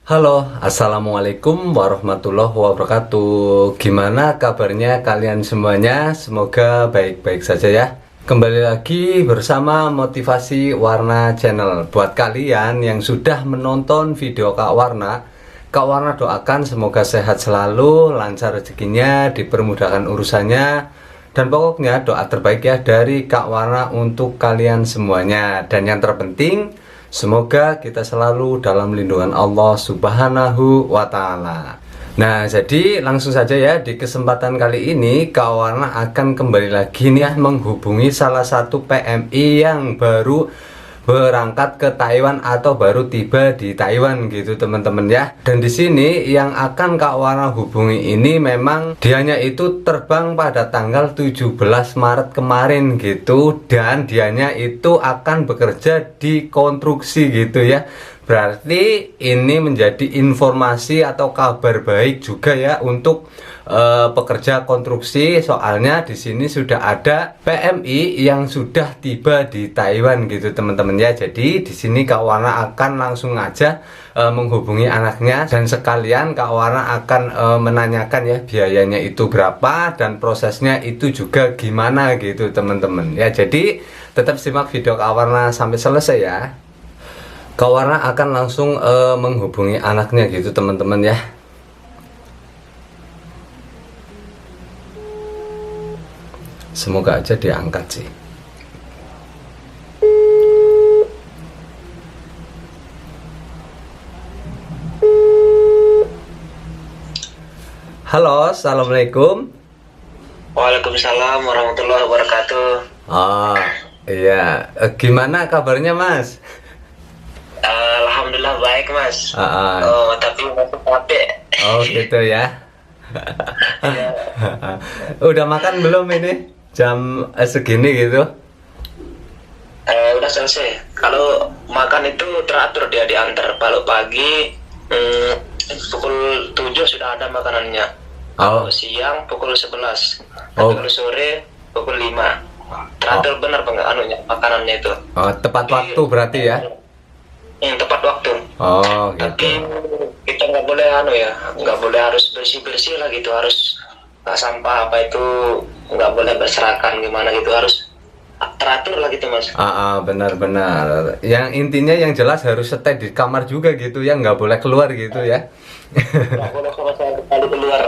Halo, assalamualaikum warahmatullahi wabarakatuh. Gimana kabarnya kalian semuanya? Semoga baik-baik saja ya. Kembali lagi bersama Motivasi Warna Channel. Buat kalian yang sudah menonton video Kak Warna doakan semoga sehat selalu, lancar rezekinya, dipermudahkan urusannya. Dan pokoknya doa terbaik ya dari Kak Warna untuk kalian semuanya. Dan yang terpenting, semoga kita selalu dalam lindungan Allah Subhanahu wa Ta'ala. Nah, jadi langsung saja ya, di kesempatan kali ini Kak Warna akan kembali lagi nih ya, menghubungi salah satu PMI yang baru berangkat ke Taiwan atau baru tiba di Taiwan gitu teman-teman ya. Dan di sini yang akan Kak Warna hubungi ini memang dianya itu terbang pada tanggal 17 Maret kemarin gitu, dan dianya itu akan bekerja di konstruksi gitu ya. Berarti ini menjadi informasi atau kabar baik juga ya untuk pekerja konstruksi, soalnya di sini sudah ada PMI yang sudah tiba di Taiwan gitu teman-teman ya. Jadi di sini Kak Warna akan langsung aja menghubungi anaknya, dan sekalian Kak Warna akan menanyakan ya biayanya itu berapa dan prosesnya itu juga gimana gitu teman-teman ya. Jadi tetap simak video Kak Warna sampai selesai ya. Kak Warna akan langsung menghubungi anaknya gitu teman-teman ya. Semoga aja diangkat sih. Halo, assalamualaikum. Waalaikumsalam warahmatullahi wabarakatuh. Oh iya, gimana kabarnya Mas? Alhamdulillah baik Mas. Ah, Tapi masih capek. oh gitu ya. Ya, Udah makan belum ini? Jam segini gitu? udah selesai. Kalau makan itu teratur, dia diantar. Kalau pagi pukul 7 sudah ada makanannya. Oh, Kalau siang pukul 11. Oh. Kalau sore pukul 5. Teratur benar anunya makanannya itu. oh tepat waktu berarti ya? Tepat waktu. Oh Tapi gitu. kita nggak boleh nggak boleh harus bersih lah gitu, harus sampah apa itu nggak boleh berserakan gimana gitu, harus teratur lah gitu Mas. Benar-benar. Yang intinya yang jelas harus stay di kamar juga gitu ya, nggak boleh keluar gitu ya. Nggak boleh sama sekali keluar.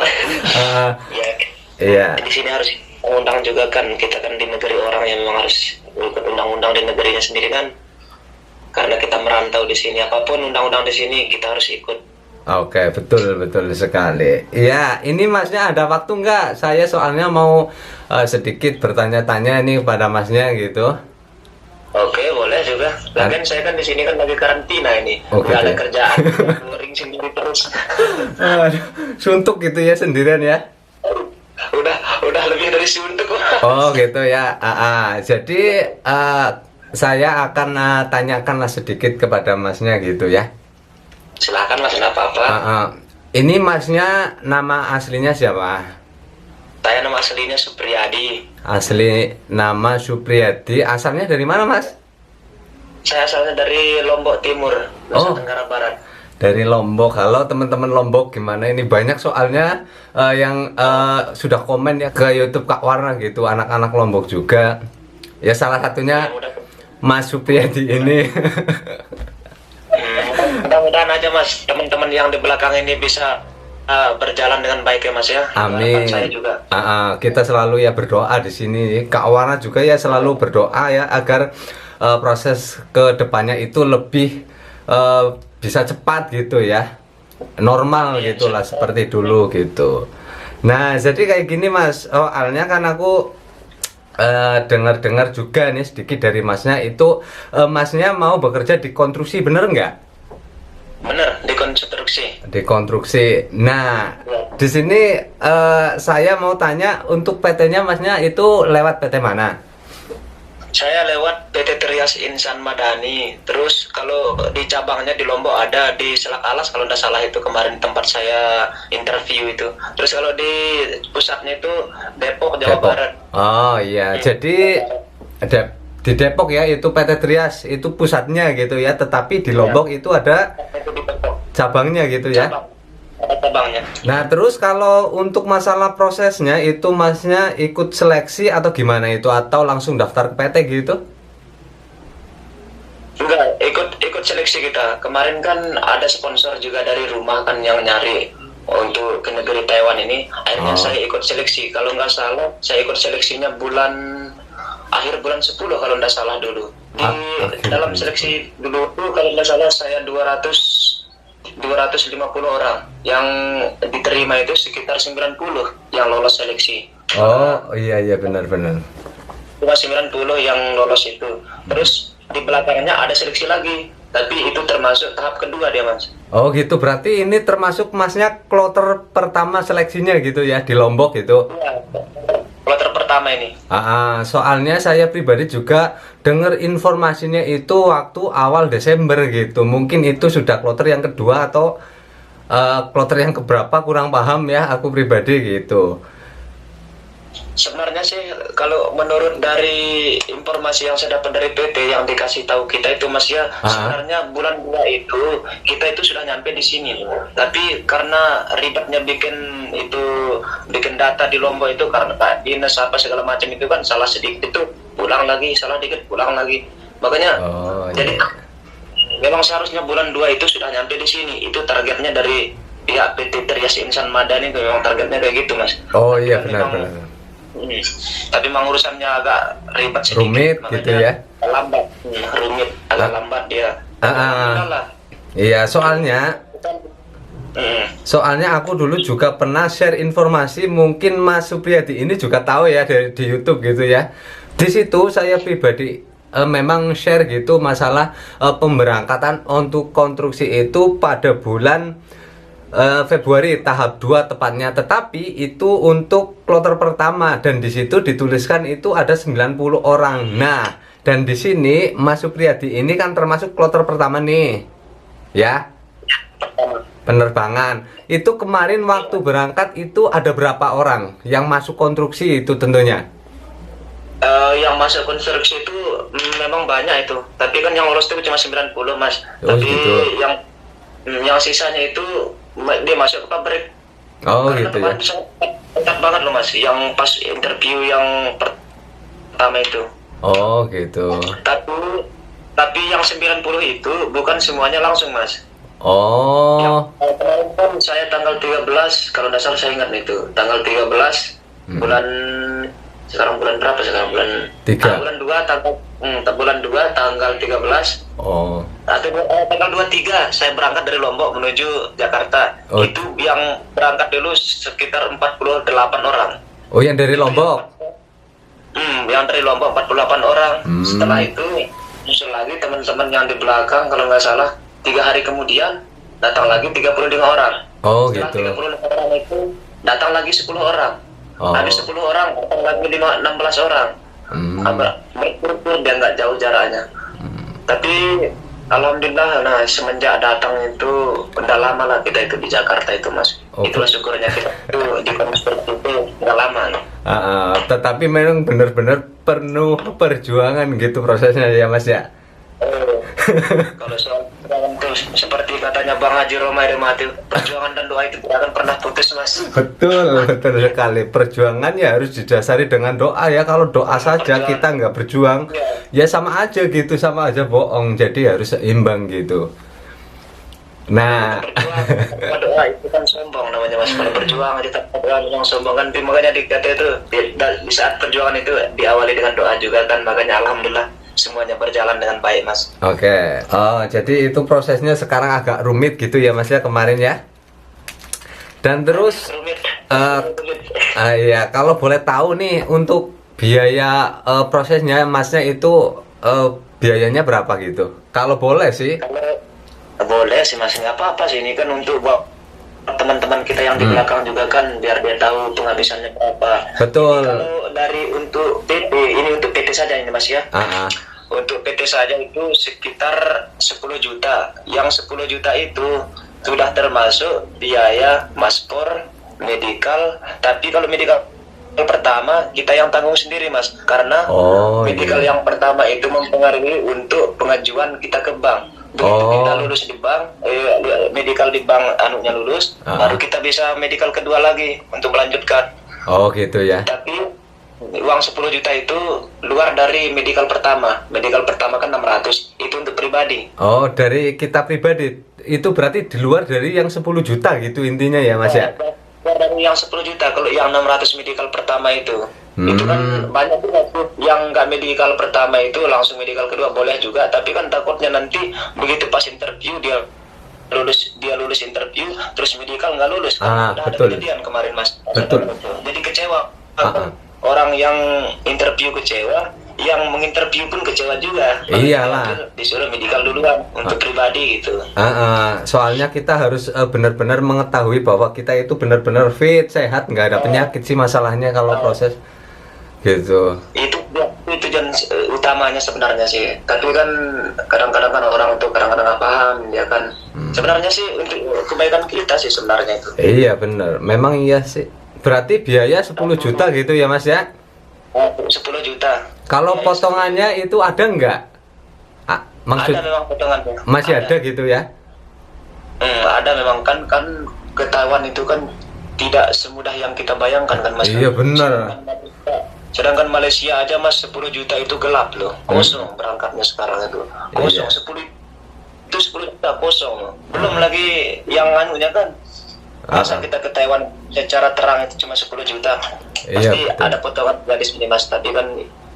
Ah, Ya, iya. di sini harus undang juga kan, kita kan di negeri orang yang memang harus ikut undang-undang di negerinya sendiri kan, karena kita merantau di sini, apapun undang-undang di sini kita harus ikut. Oke, betul sekali. Iya, ini Masnya ada waktu nggak? Saya soalnya mau sedikit bertanya-tanya ini pada Masnya gitu. Oke, boleh juga. Lagian saya kan di sini kan lagi karantina ini, Oh, nggak gitu ada ya. kerjaan, luring sendiri terus. Aduh, suntuk gitu ya sendirian ya. Udah lebih dari suntuk. Oh gitu ya. Jadi saya akan tanyakanlah sedikit kepada Masnya gitu ya. Silakan Mas, nggak apa-apa. Ini Masnya nama aslinya siapa? Saya nama aslinya Supriyadi. Asli nama Supriyadi. Asalnya dari mana Mas? Saya asalnya dari Lombok Timur, Nusa Oh. Tenggara Barat. Dari Lombok. Halo teman-teman Lombok, gimana ini? Banyak soalnya yang sudah komen ya ke YouTube Kak Warna gitu, anak-anak Lombok juga. Ya salah satunya Mas Supriyadi ini. Mudah-mudahan aja Mas, teman-teman yang di belakang ini bisa berjalan dengan baik ya Mas ya. Amin. Harapan saya juga. Kita selalu ya berdoa di sini. Kak Warna juga ya selalu berdoa ya agar proses ke depannya itu lebih bisa cepat gitu ya. Normal gitulah seperti dulu gitu. Nah, jadi kayak gini Mas. Soalnya kan aku dengar-dengar juga nih sedikit dari Masnya itu Masnya mau bekerja di konstruksi, bener nggak? Bener, di konstruksi. Di konstruksi. Nah, di sini saya mau tanya untuk PT-nya Masnya itu lewat PT mana? Saya lewat PT Trias Insan Madani. Terus kalau di cabangnya di Lombok ada di Selak Alas kalau tidak salah, itu kemarin tempat saya interview itu. Terus kalau di pusatnya itu Depok, Jawa Depok. Barat. Oh iya, jadi ada di Depok ya, itu PT Trias itu pusatnya gitu ya, tetapi di Lombok itu ada Itu di Depok. cabangnya gitu ya. Ada cabangnya. Nah, terus kalau untuk masalah prosesnya itu masnya ikut seleksi atau gimana itu, atau langsung daftar ke PT gitu? Enggak, ikut seleksi kita. Kemarin kan ada sponsor juga dari rumah kan yang nyari untuk ke negeri Taiwan ini. Akhirnya saya ikut seleksi. Kalau nggak salah, saya ikut seleksinya akhir bulan 10 kalau nggak salah dulu. Dalam seleksi dulu tuh kalau nggak salah saya 250 orang. Yang diterima itu sekitar 90 yang lolos seleksi. Oh iya benar-benar. Cuma 90 yang lolos itu. Terus di belakangnya ada seleksi lagi, tapi itu termasuk tahap kedua dia mas. Oh gitu, berarti ini termasuk masnya kloter pertama seleksinya gitu ya di Lombok gitu. Iya, kloter pertama ini. Soalnya saya pribadi juga dengar informasinya itu waktu awal Desember gitu. Mungkin itu sudah kloter yang kedua atau kloter yang keberapa, kurang paham ya aku pribadi gitu. Sebenarnya sih kalau menurut dari informasi yang saya dapat dari PT yang dikasih tahu kita itu mas ya, sebenarnya bulan 2 itu kita itu sudah nyampe di sini. Tapi karena ribetnya bikin data di Lombok itu karena dinas apa segala macam itu kan salah sedikit itu pulang lagi, salah dikit pulang lagi. Makanya jadi memang seharusnya bulan 2 itu sudah nyampe di sini. Itu targetnya dari pihak PT Trias Insan Madani itu memang targetnya kayak gitu mas. Oh iya benar-benar. Tapi memang urusannya agak ribet sedikit, rumit gitu ya. Lambat, agak lambat dia. Iya, soalnya aku dulu juga pernah share informasi, mungkin Mas Supriyadi ini juga tahu ya di YouTube gitu ya. Di situ saya pribadi memang share gitu masalah pemberangkatan untuk konstruksi itu pada bulan Februari tahap 2 tepatnya, tetapi itu untuk kloter pertama dan di situ dituliskan itu ada 90 orang. Nah, dan di sini Mas Supriyadi ini kan termasuk kloter pertama nih. Ya. Penerbangan. Itu kemarin waktu berangkat itu ada berapa orang yang masuk konstruksi itu tentunya? Yang masuk konstruksi itu memang banyak itu. Tapi kan yang lolos itu cuma 90, Mas. Oh, tapi gitu. yang sisanya itu dia masuk ke pabrik. Oh karena gitu ya. Ketat banget loh mas, yang pas interview yang pertama itu. Oh gitu. Tapi yang 90 itu bukan semuanya langsung mas. Oh. Kemarin kan saya tanggal 13 kalau nggak salah saya ingat itu tanggal 13 bulan sekarang bulan berapa sekarang bulan 3. bulan 2 tanggal 13. Oh. Tanggal 23 saya berangkat dari Lombok menuju Jakarta. Oh. Itu yang berangkat dulu sekitar 48 orang. Oh, yang dari Lombok. Yang dari Lombok 48 orang. Setelah itu muncul lagi teman-teman yang di belakang kalau nggak salah 3 hari kemudian datang lagi 35 orang. Oh. Setelah Gitu. 35 orang itu datang lagi 10 orang. Oh. Habis 10 orang datang lagi 16 orang. Berkurang dia nggak jauh jaraknya. Tapi alhamdulillah, nah semenjak datang itu udah lama lah kita itu di Jakarta itu mas. Oh. Itulah syukurnya kita itu di konstruksi itu udah lama. Tetapi memang benar-benar penuh perjuangan gitu prosesnya ya mas ya. Kalau soal perjuangan itu seperti katanya Bang Haji Romai Remati, perjuangan dan doa itu tidak akan pernah putus mas. Betul sekali. Perjuangan ya harus didasari dengan doa ya. Kalau doa saja kita nggak berjuang, ya sama aja gitu, sama aja bohong. Jadi harus seimbang gitu. Nah, doa itu kan sombong namanya mas. Kalau berjuang aja tak yang sombong kan. Makanya dikata itu di saat perjuangan itu diawali dengan doa juga kan. Makanya alhamdulillah semuanya berjalan dengan baik mas. Oke. Oh, jadi itu prosesnya sekarang agak rumit gitu ya mas ya kemarin ya. Dan terus ya kalau boleh tahu nih untuk biaya prosesnya masnya itu biayanya berapa gitu? Kalau boleh sih. Boleh sih mas, nggak apa-apa sih, ini kan untuk buat teman-teman kita yang di belakang juga kan biar dia tahu penghabisannya berapa. Betul. Kalau dari untuk PT, ini untuk PT saja ini mas ya. Untuk PT saja itu sekitar 10 juta. Yang 10 juta itu sudah termasuk biaya maspor, medikal. Tapi kalau medikal pertama kita yang tanggung sendiri mas, karena medikal yang pertama itu mempengaruhi untuk pengajuan kita ke bank. Begitu kita Oh. lulus di bank, medical di bank anunya lulus, baru kita bisa medical kedua lagi untuk melanjutkan. Oh gitu ya. Tapi uang 10 juta itu luar dari medical pertama. Medical pertama kan 600, itu untuk pribadi. Oh, dari kita pribadi. Itu berarti di luar dari yang 10 juta gitu intinya ya, Mas ya? Luar dari yang 10 juta, kalau yang 600 medical pertama itu. Itu kan banyak juga tuh yang nggak medical pertama itu langsung medical kedua boleh juga, tapi kan takutnya nanti begitu pas interview dia lulus interview terus medical nggak lulus kan. Udah betul. ada kejadian kemarin Mas. Betul. Jadi kecewa. Orang yang interview kecewa, yang menginterview pun kecewa juga. Iyalah. Disuruh medical duluan untuk pribadi gitu. Soalnya kita harus benar-benar mengetahui bahwa kita itu benar-benar fit, sehat, nggak ada penyakit sih masalahnya kalau proses gitu. Itu tujuan utamanya sebenarnya sih. Tapi kan kadang-kadang kan orang itu kadang-kadang nggak paham ya kan. Sebenarnya sih untuk kebaikan kita sih sebenarnya itu. Iya benar, memang iya sih. Berarti biaya 10 juta gitu ya Mas ya? 10 juta. Kalau potongannya itu ada nggak? Maksud Ada memang potongannya. masih ada gitu ya? Ada memang kan ketahuan itu kan tidak semudah yang kita bayangkan kan Mas. Iya benar. Sedangkan Malaysia aja Mas 10 juta itu gelap loh. Kosong berangkatnya sekarang itu. Kosong Iya. 10 juta kosong. Belum lagi yang anunya kan. Masa kita ke Taiwan secara terang itu cuma 10 juta. Iya, Pasti betul. ada potongan gadis ini Mas. Tapi kan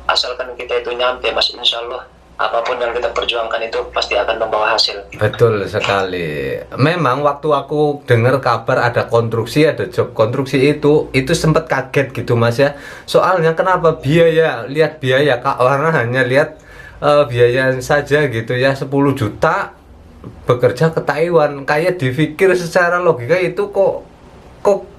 asalkan kita itu nyampe Mas, insya Allah apapun yang kita perjuangkan itu pasti akan membawa hasil. Betul sekali. Memang waktu aku dengar kabar ada konstruksi, ada job konstruksi itu sempat kaget gitu Mas ya. Soalnya kenapa biaya, lihat biaya Kak, karena hanya lihat biaya saja gitu ya 10 juta bekerja ke Taiwan. Kayak dipikir secara logika itu kok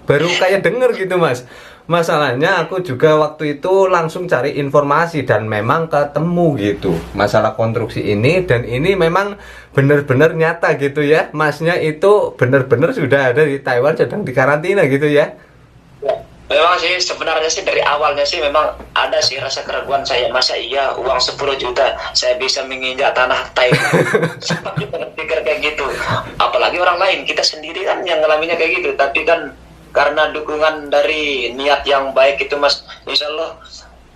baru kayak denger gitu Mas. Masalahnya aku juga waktu itu langsung cari informasi dan memang ketemu gitu masalah konstruksi ini, dan ini memang benar-benar nyata gitu ya. Masnya itu benar-benar sudah ada di Taiwan sedang dikarantina gitu ya. Memang sih sebenarnya sih dari awalnya sih memang ada sih rasa keraguan saya, masa iya uang 10 juta saya bisa menginjak tanah Taiwan. Sempat juga berpikir kayak gitu. Apalagi orang lain, kita sendiri kan yang ngalaminnya kayak gitu. Tapi kan karena dukungan dari niat yang baik itu Mas, insya Allah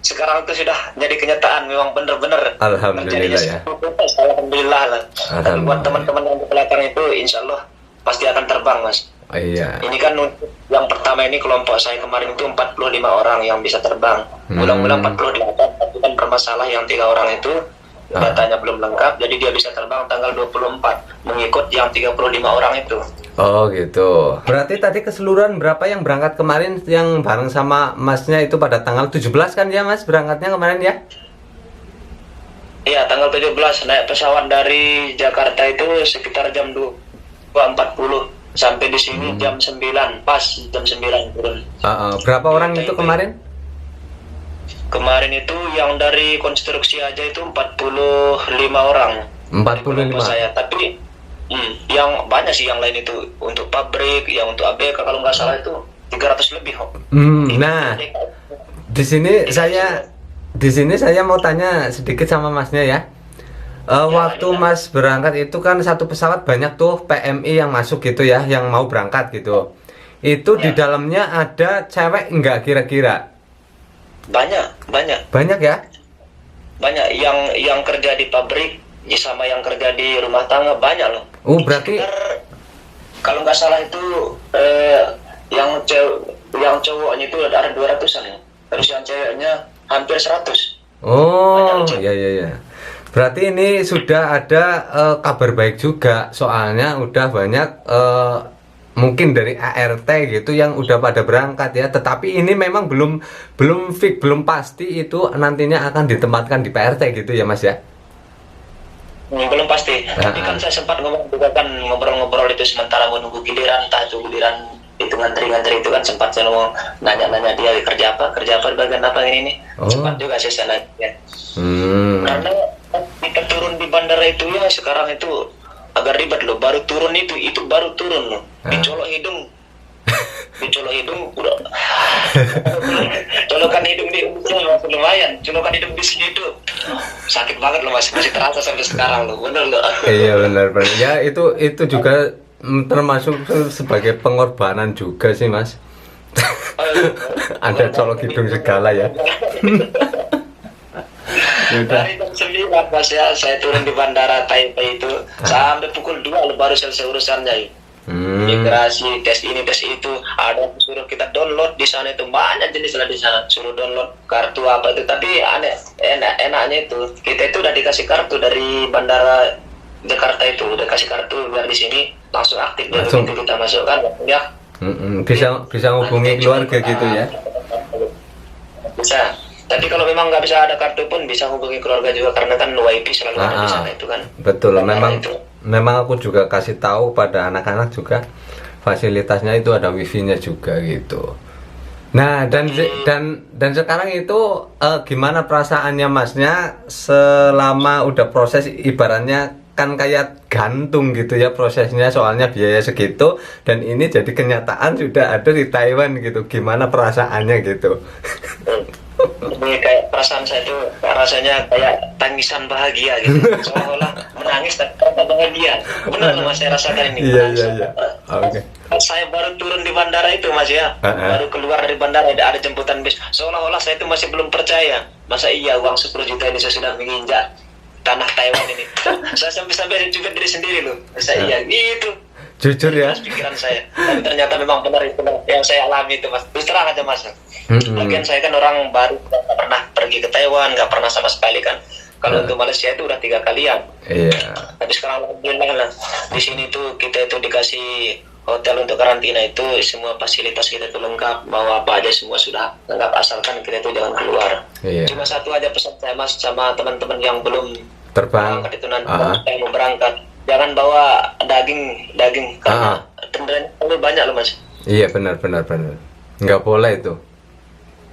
sekarang itu sudah jadi kenyataan, memang benar-benar Alhamdulillah ya. Alhamdulillah lah. Tapi buat Alhamdulillah. teman-teman yang di belakang itu insya Allah pasti akan terbang Mas. Iya. Ini kan untuk yang pertama ini kelompok saya kemarin itu 45 orang yang bisa terbang. Ulang-ulang 48, tapi kan bermasalah yang 3 orang itu datanya belum lengkap, jadi dia bisa terbang tanggal 24 mengikut yang 35 orang itu. Oh gitu. Berarti tadi keseluruhan berapa yang berangkat kemarin yang bareng sama Masnya itu pada tanggal 17 kan ya Mas berangkatnya kemarin ya? Iya, tanggal 17 naik pesawat dari Jakarta itu sekitar jam 2.40 sampai di sini jam 9, pas jam 9 turun. Berapa orang itu kemarin? Kemarin itu yang dari konstruksi aja itu 45 orang. 45. Saya, tapi yang banyak sih yang lain itu untuk pabrik, yang untuk ABK kalau nggak salah itu 300 lebih kok. Nah, di sini saya mau tanya sedikit sama Masnya ya. Waktu Mas berangkat itu kan satu pesawat banyak tuh PMI yang masuk gitu ya, yang mau berangkat gitu. Itu di dalamnya ada cewek nggak kira-kira? Banyak ya? Banyak yang kerja di pabrik sama yang kerja di rumah tangga banyak loh. Berarti sekitar, kalau nggak salah itu yang cowoknya itu ada 200-an ya. Terus yang ceweknya hampir 100. Iya. Berarti ini sudah ada kabar baik juga, soalnya udah banyak mungkin dari ART gitu yang udah pada berangkat ya. Tetapi ini memang belum fix, belum pasti itu nantinya akan ditempatkan di PRT gitu ya Mas ya. Belum pasti. Tapi kan saya sempat ngobrol-ngobrol itu sementara menunggu giliran, entah itu giliran itu ngantri-ngantri itu kan sempat saya ngomong nanya-nanya dia kerja apa di bagian apa ini. Sempat juga saya nanya. Karena kita turun di bandara itu ya sekarang itu agak ribet loh. Baru turun itu baru turun loh. Dicolok hidung udah colokan hidung di masih lumayan. Colokan hidung di sini itu sakit banget loh mas, masih terasa sampai sekarang loh, bener loh. Iya benar benar. Ya itu juga termasuk sebagai pengorbanan juga sih mas. Ada colok hidung segala ya. Yaudah. Dari jam 9 mas ya, saya turun di bandara Taipei itu sampai pukul 2 lo baru selesai urusannya ya. Migrasi, tes ini, tes itu, ada yang suruh kita download di sana itu banyak jenis lah di sana, suruh download kartu apa itu, tapi enaknya itu kita itu udah dikasih kartu dari bandara Jakarta itu, udah kasih kartu biar di sini langsung aktif dan Langsung. begitu kita masukkan ya. Bisa hubungi keluarga gitu ya. Bisa. Tapi kalau memang nggak bisa ada kartu pun bisa hubungi keluarga juga karena kan WiFi selalu ada di sana itu kan. Betul, Bandara memang itu. memang aku juga kasih tahu pada anak-anak juga fasilitasnya itu ada wifi-nya juga gitu. Nah, dan sekarang itu gimana perasaannya masnya selama udah proses, ibaratnya kan kayak gantung gitu ya prosesnya, soalnya biaya segitu dan ini jadi kenyataan sudah ada di Taiwan gitu. Gimana perasaannya gitu? Ini kayak perasaan saya itu rasanya kayak tangisan bahagia gitu, seolah-olah menangis tapi bahagia. Benar mas, saya rasakan ini. Iya. Oke. Saya baru turun di bandara itu mas ya, baru keluar dari bandara ada jemputan bis, seolah-olah saya itu masih belum percaya, masa iya uang 10 juta ini saya sudah menginjak tanah Taiwan ini. Saya sampai juga diri sendiri loh, masa iya gitu. Jujur ya. Pikiran saya, tapi ternyata memang benar itu yang saya alami itu mas. Terus terang aja mas. Lagian saya kan orang baru, nggak pernah pergi ke Taiwan, nggak pernah sama sekali kan. Kalau untuk Malaysia itu udah 3 kalian. Iya. Tapi sekarang alhamdulillah lah. Di sini tuh kita itu dikasih hotel untuk karantina itu, semua fasilitas kita itu lengkap, bawa apa aja semua sudah lengkap, asalkan kita itu jangan keluar. Iya. Cuma satu aja pesan saya mas sama teman-teman yang belum Terbang. berangkat itu nanti yang mau berangkat, jangan bawa daging karena tenderanya terlalu banyak loh mas. Iya benar. Nggak boleh itu.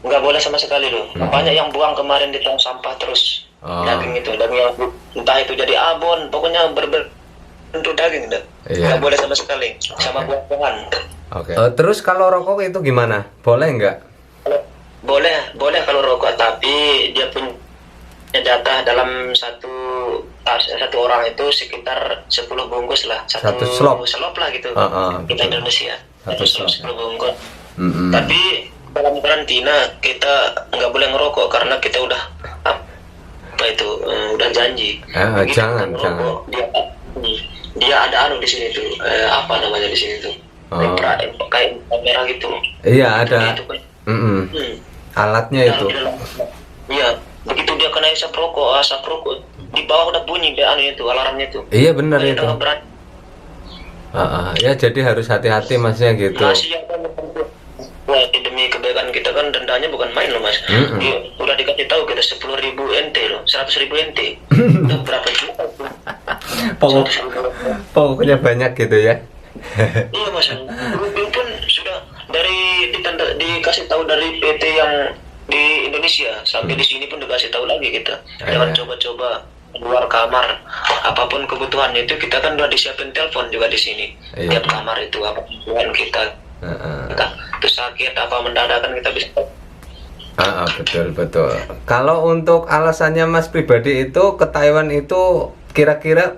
Nggak boleh sama sekali loh. Banyak yang buang kemarin di tong sampah terus. Daging yang entah itu jadi abon, pokoknya berbentuk daging dah. Iya. Nggak boleh sama sekali, sama buah-buahan. Oke. Terus kalau rokok itu gimana? Boleh nggak? Boleh kalau rokok, tapi dia punya jatah dalam satu orang itu sekitar 10 bungkus lah, Satu slop lah gitu. Kita betul. Indonesia Satu slop. 10 bungkus. Tapi dalam karantina kita nggak boleh ngerokok karena kita udah udah janji. Jangan. Dia ada anu di sini tuh, apa namanya di sini tuh, kayak kamera gitu. Iya ada. Itu kan. Alatnya itu. Iya, begitu dia kena asap rokok, di bawah udah bunyi deh anu itu, alarmnya itu. Iya benar itu. Udah berani. Ya jadi harus hati-hati masnya gitu. Masih yang wah, demi kebaikan kita kan dendanya bukan main loh mas. Udah dikasih tahu kita 10.000 NT loh, 100.000 NT. Udah berapa juta tuh? Pokoknya banyak gitu ya. Iya mas, dulu pun sudah dikasih tahu dari PT yang di Indonesia, sampai di sini pun dikasih tahu lagi kita. Jangan coba-coba keluar kamar, apapun kebutuhannya itu kita kan udah disiapin telepon juga di sini. Tiap kamar itu apa kebutuhan kita. Itu sakit apa mendadak kan kita bisa. Betul. Kalau untuk alasannya Mas pribadi itu ke Taiwan itu kira-kira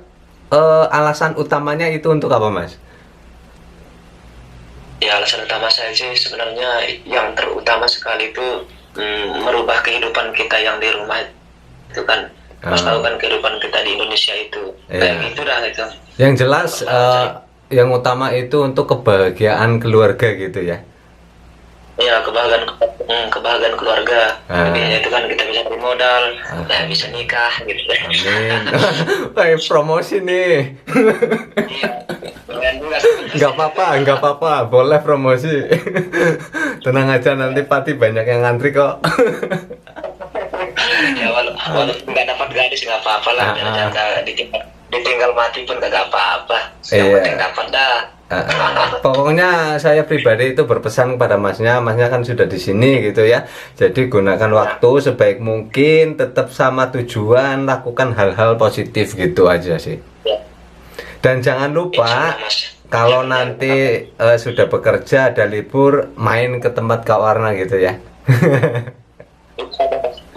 alasan utamanya itu untuk apa Mas? Ya alasan utama saya sih sebenarnya yang terutama sekali itu merubah kehidupan kita yang di rumah itu kan. Mas tahu kan kehidupan kita di Indonesia itu kayak gitu dah itu. Yang jelas yang utama itu untuk kebahagiaan keluarga gitu ya. Ya kebahagiaan keluarga. Lebihnya itu kan kita bisa bermodal, bisa nikah gitu. Amin. Promosi nih. Iya. Nggak apa-apa, boleh promosi. Tenang aja, nanti pasti banyak yang ngantri kok. Ya walaupun nggak dapat gadis nggak apa-apa lah, jangan ditinggal mati pun nggak apa-apa. Yang penting dapat dah. Pokoknya saya pribadi itu berpesan kepada masnya kan sudah di sini gitu ya. Jadi gunakan waktu sebaik mungkin, tetap sama tujuan, lakukan hal-hal positif gitu aja sih. Dan jangan lupa kalau nanti sudah bekerja ada libur, main ke tempat Kak Warna gitu ya.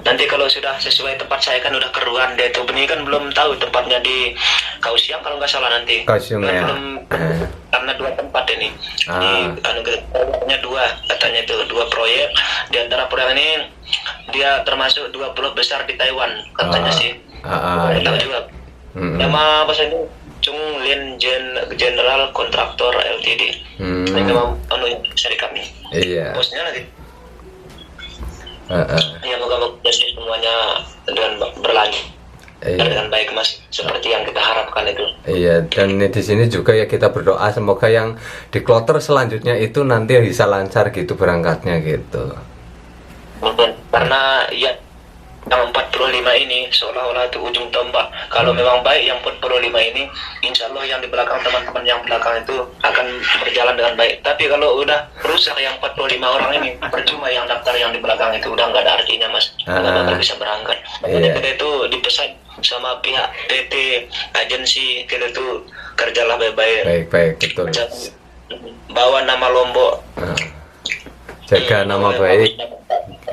Nanti kalau sudah sesuai tempat saya kan udah keruan dia itu. Benih kan belum tahu tempatnya di Kausiang kalau nggak salah nanti. Kausiang ya. Belum karena 2 tempat ini. Di anugerahnya 2 katanya itu 2 proyek. Di antara proyek ini dia termasuk 20 besar di Taiwan katanya sih. Nggak tahu juga. Nama apa ini? Chung Lin General Kontraktor Ltd. Ini nama dari kami. Iya. Bosnya nanti. Ya moga-moga sih semuanya dengan berlanjut dengan baik Mas, seperti yang kita harapkan itu. Iya, dan di sini juga ya kita berdoa semoga yang di kloter selanjutnya itu nanti bisa lancar gitu berangkatnya gitu. Karena ya yang 45 ini seolah-olah itu ujung tombak. Kalau memang baik yang 45 ini, insya Allah yang di belakang teman-teman yang belakang itu akan berjalan dengan baik. Tapi kalau udah rusak yang 45 orang ini, percuma yang daftar yang di belakang itu udah nggak ada artinya Mas, nggak bakal bisa berangkat. Makanya kita itu dipesan sama pihak PT agensi kita itu kerjalah baik-baik. Baik, betul. Bawa nama Lombok. Jaga nama baik.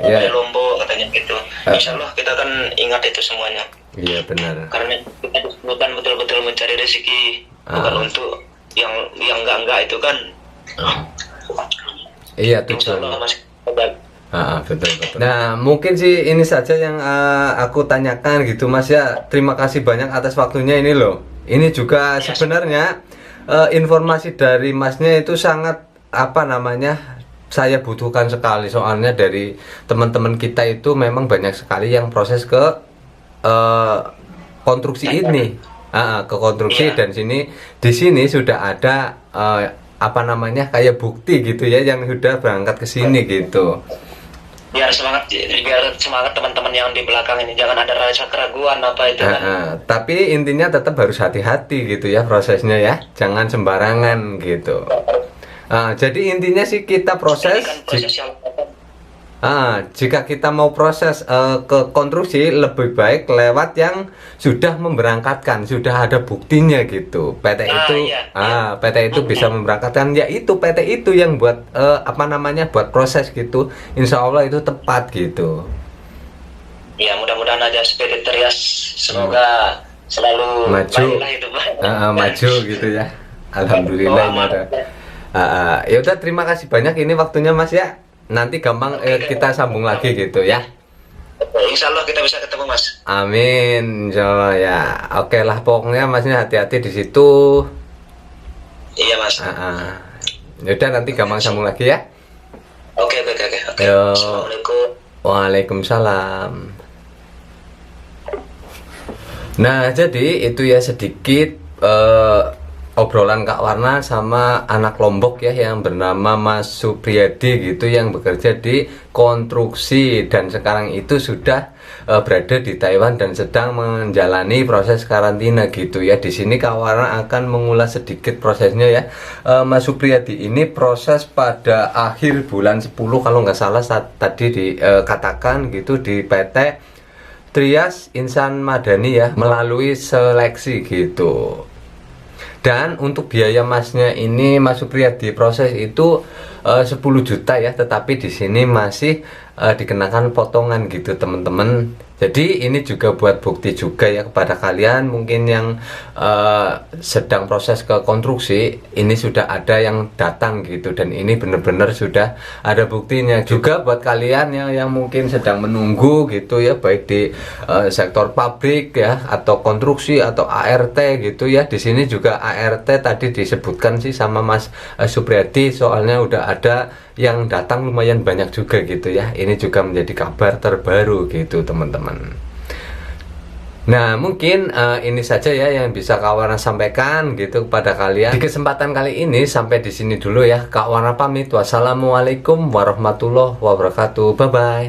Ya. Lombok katanya gitu. Insya Allah kita kan ingat itu semuanya. Iya benar. Karena kita bukan betul-betul mencari rezeki, bukan untuk yang enggak itu kan. Iya Insya betul. Allah masih betul. Nah mungkin sih ini saja yang aku tanyakan gitu Mas ya. Terima kasih banyak atas waktunya ini loh. Ini juga sebenarnya informasi dari Masnya itu sangat saya butuhkan sekali, soalnya dari teman-teman kita itu memang banyak sekali yang proses ke konstruksi ini, ke konstruksi dan di sini sudah ada kayak bukti gitu ya yang sudah berangkat ke sini gitu. Biar semangat teman-teman yang di belakang ini, jangan ada rasa keraguan apa itu kan. Tapi intinya tetap harus hati-hati gitu ya prosesnya ya, jangan sembarangan gitu. Jadi intinya sih kita proses jika kita mau proses ke konstruksi lebih baik lewat yang sudah memberangkatkan, sudah ada buktinya gitu. PT itu bisa memberangkatkan, yaitu PT itu yang buat buat proses gitu. Insya Allah itu tepat gitu. Ya mudah-mudahan aja PT Trias semoga selalu maju, maju gitu ya. Alhamdulillah ini ada. Ya udah, terima kasih banyak ini waktunya Mas ya. Nanti gampang kita sambung lagi gitu ya. Insya Allah kita bisa ketemu Mas. Amin, insya Allah ya. Oke lah, pokoknya Masnya hati-hati di situ. Iya Mas. Ya udah, nanti gampang sambung lagi ya. Oke. Assalamualaikum. Waalaikumsalam. Nah jadi itu ya sedikit obrolan Kak Warna sama anak Lombok ya yang bernama Mas Supriyadi gitu, yang bekerja di konstruksi dan sekarang itu sudah berada di Taiwan dan sedang menjalani proses karantina gitu ya. Di sini Kak Warna akan mengulas sedikit prosesnya ya. Mas Supriyadi ini proses pada akhir bulan 10 kalau nggak salah tadi dikatakan gitu di PT Trias Insan Madani ya, melalui seleksi gitu. Dan untuk biaya Masnya ini, Mas Supriyadi, proses itu 10 juta ya, tetapi di sini masih dikenakan potongan gitu teman-teman. Jadi ini juga buat bukti juga ya kepada kalian mungkin yang sedang proses ke konstruksi, ini sudah ada yang datang gitu, dan ini benar-benar sudah ada buktinya. Juga buat kalian yang mungkin sedang menunggu gitu ya, baik di sektor pabrik ya atau konstruksi atau ART gitu ya. Di sini juga ART tadi disebutkan sih sama Mas Supriyadi, soalnya udah ada yang datang lumayan banyak juga gitu ya. Ini juga menjadi kabar terbaru gitu teman-teman. Nah mungkin ini saja ya yang bisa Kak Warna sampaikan gitu kepada kalian di kesempatan kali ini. Sampai di sini dulu ya, Kak Warna pamit. Wassalamualaikum warahmatullahi wabarakatuh. Bye bye.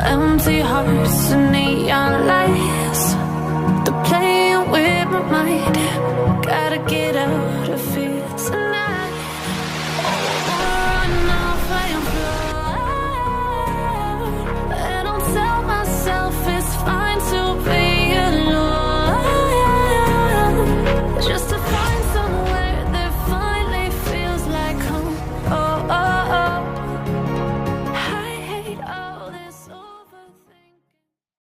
Empty hearts and neon lights.